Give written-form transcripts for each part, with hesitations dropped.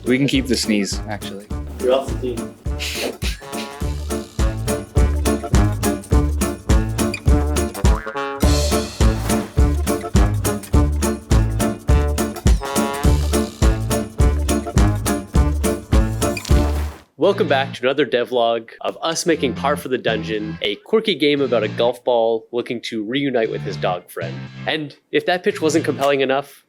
we can keep the sneeze, actually. You're off the team. Welcome back to another devlog of us making Par for the Dungeon, a quirky game about a golf ball looking to reunite with his dog friend. And if that pitch wasn't compelling enough,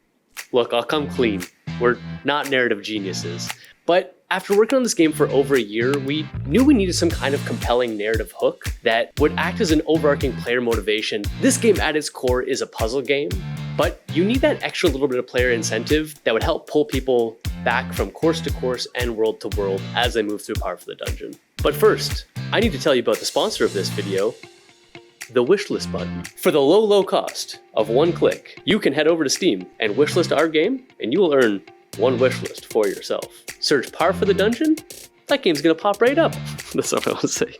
look, I'll come clean. We're not narrative geniuses. But after working on this game for over a year, we knew we needed some kind of compelling narrative hook that would act as an overarching player motivation. This game at its core is a puzzle game, but you need that extra little bit of player incentive that would help pull people back from course to course and world to world as they move through Par for the Dungeon. But first, I need to tell you about the sponsor of this video, the wishlist button. For the low cost of one click, you can head over to Steam and wishlist our game, and you will earn one wishlist for yourself. Search Par for the Dungeon, that game's gonna pop right up. That's all I want to say.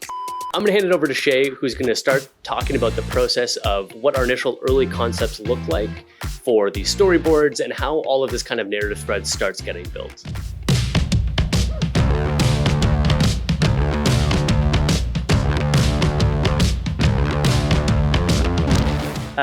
I'm gonna hand it over to Shay, who's gonna start talking about the process of what our initial early concepts look like for the storyboards and how all of this kind of narrative thread starts getting built.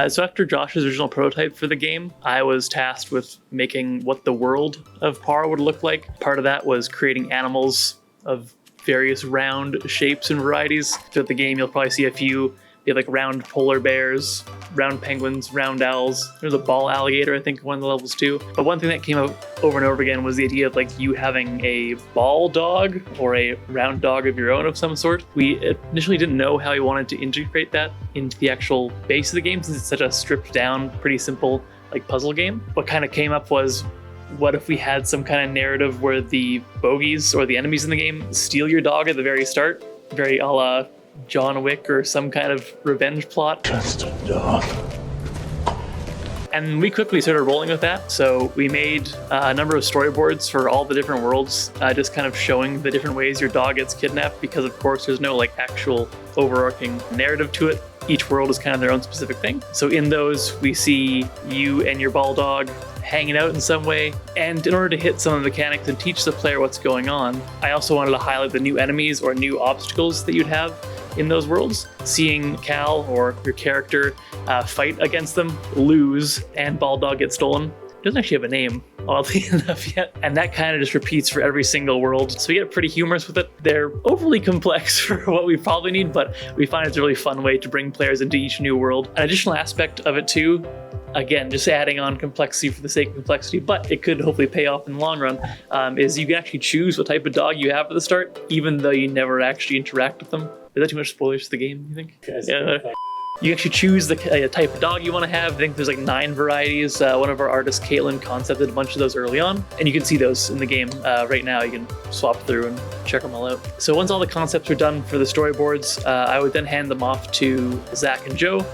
So after Josh's original prototype for the game, I was tasked with making what the world of Par would look like. Part of that was creating animals of various round shapes and varieties. Throughout the game, you'll probably see a few. You have like round polar bears, round penguins, round owls. There's a ball alligator, I think, one of the levels too. But one thing that came out over and over again was the idea of like you having a ball dog or a round dog of your own of some sort. We initially didn't know how we wanted to integrate that into the actual base of the game since it's such a stripped down, pretty simple like puzzle game. What kind of came up was, what if we had some kind of narrative where the bogeys or the enemies in the game steal your dog at the very start, very a la John Wick or some kind of revenge plot. Just a dog. And we quickly started rolling with that. So we made a number of storyboards for all the different worlds, just kind of showing the different ways your dog gets kidnapped, because of course there's no like actual overarching narrative to it. Each world is kind of their own specific thing. So in those, we see you and your ball dog hanging out in some way. And in order to hit some of the mechanics and teach the player what's going on, I also wanted to highlight the new enemies or new obstacles that you'd have in those worlds. Seeing Cal or your character fight against them, lose, and ball dog get stolen. It doesn't actually have a name, oddly enough, yet. And that kind of just repeats for every single world. So we get pretty humorous with it. They're overly complex for what we probably need, but we find it's a really fun way to bring players into each new world. An additional aspect of it too, again, just adding on complexity for the sake of complexity, but it could hopefully pay off in the long run, is you can actually choose what type of dog you have at the start, even though you never actually interact with them. Is that too much spoilers for the game, you think? Yeah. You actually choose the type of dog you want to have. I think there's like 9 varieties. One of our artists, Caitlin, concepted a bunch of those early on, and you can see those in the game right now. You can swap through and check them all out. So once all the concepts are done for the storyboards, I would then hand them off to Zach and Joe.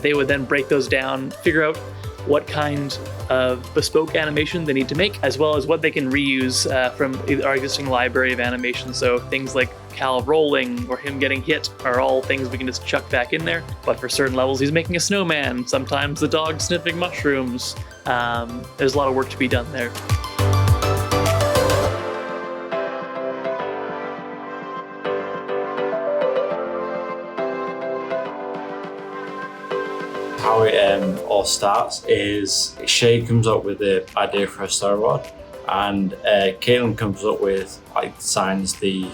They would then break those down, figure out what kind of bespoke animation they need to make, as well as what they can reuse from our existing library of animation. So things like Cal rolling or him getting hit are all things we can just chuck back in there. But for certain levels, he's making a snowman. Sometimes the dog's sniffing mushrooms. There's a lot of work to be done there. How it all starts is Shay comes up with the idea for a storyboard, and Caitlin comes up with like designs the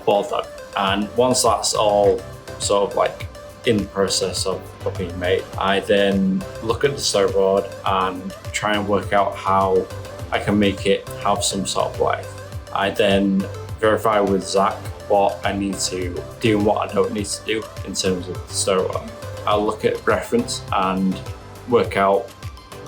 ball dog. And once that's all sort of like in the process of being made, I then look at the storyboard and try and work out how I can make it have some sort of life. I then verify with Zach what I need to do and what I don't need to do in terms of the storyboard. I'll look at reference and work out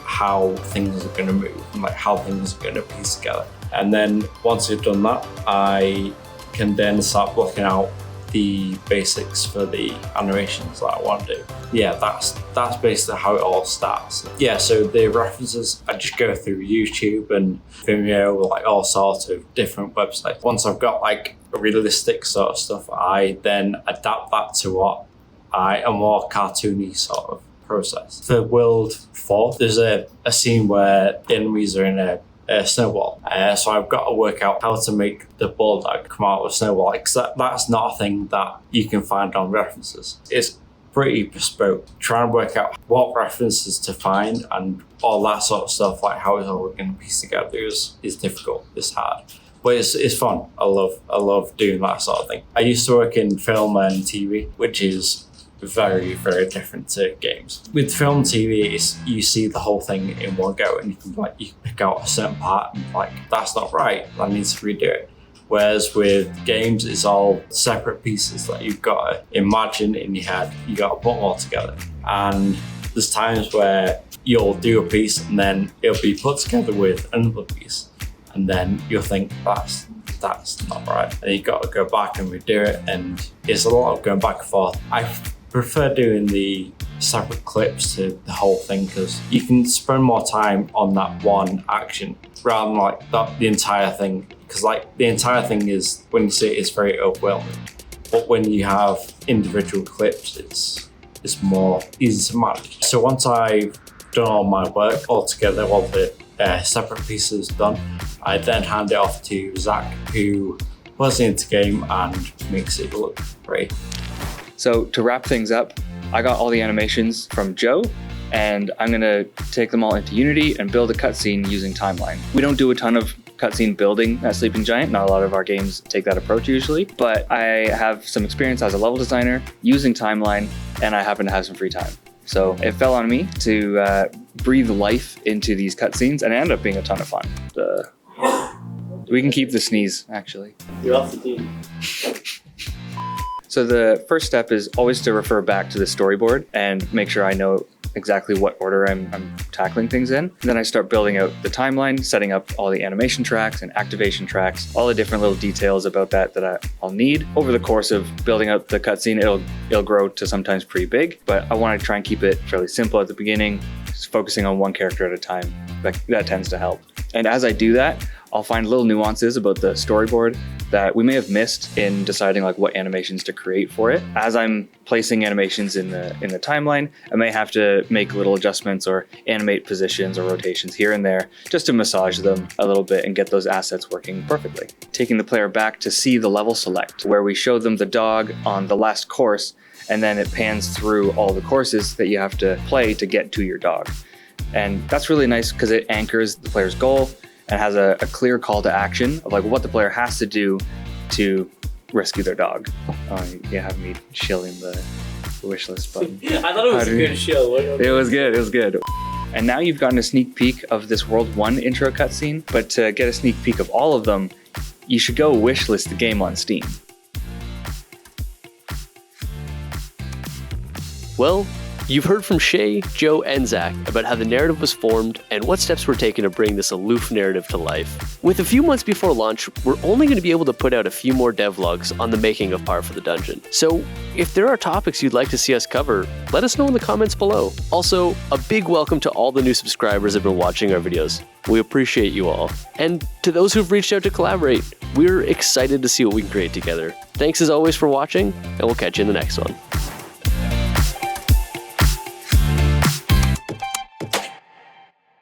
how things are going to move and like how things are going to piece together. And then once I've done that, I can then start blocking out the basics for the animations that I want to do. Yeah, that's basically how it all starts. Yeah, so the references, I just go through YouTube and Vimeo, like all sorts of different websites. Once I've got like realistic sort of stuff, I then adapt that to what a more cartoony sort of process. For World 4, there's a scene where the enemies are in a snowball. So I've got to work out how to make the bulldog come out with snowball, because that's not a thing that you can find on references. It's pretty bespoke. Trying to work out what references to find and all that sort of stuff, like how it's all going to piece together is difficult, it's hard. But it's fun. I love doing that sort of thing. I used to work in film and TV, which is very, very different to games. With film and TV, you see the whole thing in one go, and you pick out a certain part and that's not right, I need to redo it. Whereas with games, it's all separate pieces that you've got to imagine in your head. You got to put them all together. And there's times where you'll do a piece and then it'll be put together with another piece. And then you'll think that's not right. And you've got to go back and redo it. And it's a lot of going back and forth. I prefer doing the separate clips to the whole thing, because you can spend more time on that one action rather than the entire thing. Because the entire thing is, when you see it, it's very overwhelming. But when you have individual clips, it's more easy to manage. So once I've done all my work all together, all the separate pieces done, I then hand it off to Zach, who puts it into game and makes it look great. So to wrap things up, I got all the animations from Joe, and I'm gonna take them all into Unity and build a cutscene using Timeline. We don't do a ton of cutscene building at Sleeping Giant. Not a lot of our games take that approach usually, but I have some experience as a level designer using Timeline, and I happen to have some free time. So it fell on me to breathe life into these cutscenes, and it ended up being a ton of fun. We can keep the sneeze, actually. You're off the team. So the first step is always to refer back to the storyboard and make sure I know exactly what order I'm tackling things in. And then I start building out the timeline, setting up all the animation tracks and activation tracks, all the different little details about that I'll need. Over the course of building out the cutscene, it'll grow to sometimes pretty big, but I want to try and keep it fairly simple at the beginning, just focusing on one character at a time. That tends to help. And as I do that, I'll find little nuances about the storyboard that we may have missed in deciding what animations to create for it. As I'm placing animations in the timeline, I may have to make little adjustments or animate positions or rotations here and there just to massage them a little bit and get those assets working perfectly. Taking the player back to see the level select, where we show them the dog on the last course, and then it pans through all the courses that you have to play to get to your dog. And that's really nice because it anchors the player's goal and has a clear call to action of what the player has to do to rescue their dog. You have me shilling the wish list button. I thought it was a good show. It was good. And now you've gotten a sneak peek of this World 1 intro cutscene, but to get a sneak peek of all of them, you should go wishlist the game on Steam. Well, you've heard from Shay, Joe, and Zach about how the narrative was formed and what steps were taken to bring this aloof narrative to life. With a few months before launch, we're only going to be able to put out a few more devlogs on the making of Par for the Dungeon. So if there are topics you'd like to see us cover, let us know in the comments below. Also, a big welcome to all the new subscribers that have been watching our videos. We appreciate you all. And to those who've reached out to collaborate, we're excited to see what we can create together. Thanks as always for watching, and we'll catch you in the next one.